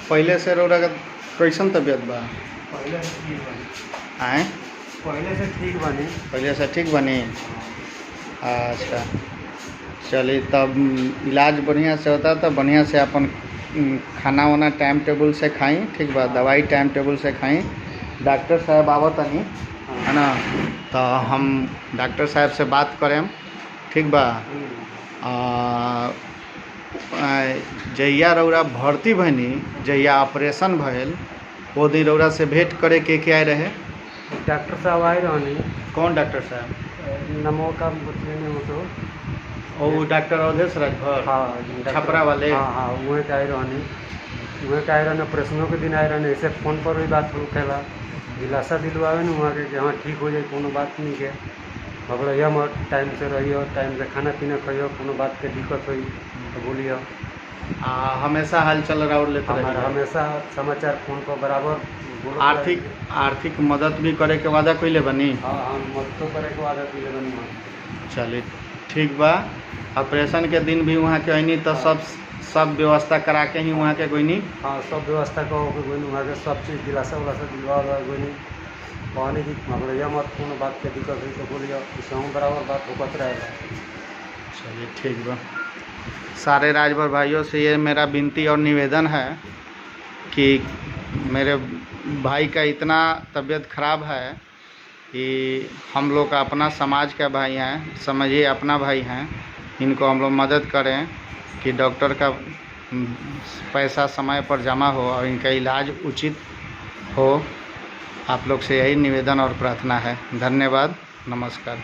पहले से रौरा का कैसन तबीयत बा? पहले से ठीक बनी। आए पहले से ठीक बनी। पहले से ठीक बनी। अच्छा चलिए, तब इलाज बढ़िया से होता तो बढ़िया से अपन खाना वाना टाइम टेबल से खाई, ठीक बा, दवाई टाइम टेबल से खाई। डॉक्टर साहब आवतनी है ना, तो हम डॉक्टर साहब से बात करें, ठीक बा। जहिया रौरा भर्ती भनी, जहिया ऑपरेशन भइल, वो दिन रौरा से भेंट करे के आए रहे? डॉक्टर साहब आए रहनी। कौन डॉक्टर साहब? नमो का बतलेने हो तो वो डॉक्टर अवधेश राजभर? हाँ, छपरा वाले? हाँ वहीं के आए रहनी। वहीं के आए रहने, ऑपरेशनों के दिन आए रहने। ऐसे फ़ोन पर भी बात होखेला, दिलासा दिलवावे न वहाँ के हाँ ठीक हो जाए, कोनो बात नहीं के। भगलैया मत, टाइम से रहियो, टाइम से खाना पीना खाइयो, कोनो बात के दिक्कत हुई तो बोलियो। हमेशा हालचाल राउर लेते रहिए? हमेशा समाचार फ़ोन पर बराबर। आर्थिक मदद भी करे के वादा कइले बनी? हाँ मदद तो करे के वादा कइले बनी। चलिए ठीक बा। ऑपरेशन के दिन भी वहाँ के अइनी तो सब व्यवस्था करा के ही वहाँ के गइनी? हाँ सब व्यवस्था कहो के गइनी, वहाँ के सब चीज़ दिलासा उलासा दिलवा गइनी। कहनी कि भगलैया मत, कोनो बात के दिक्कत हुई तो बोलियो, इससे बराबर बात होकत रहेगा। चलिए ठीक बा। सारे राजभर भाइयों से ये मेरा विनती और निवेदन है कि मेरे भाई का इतना तबीयत खराब है कि हम लोग का अपना समाज का भाई हैं, समझिए अपना भाई हैं, इनको हम लोग मदद करें कि डॉक्टर का पैसा समय पर जमा हो और इनका इलाज उचित हो। आप लोग से यही निवेदन और प्रार्थना है। धन्यवाद, नमस्कार।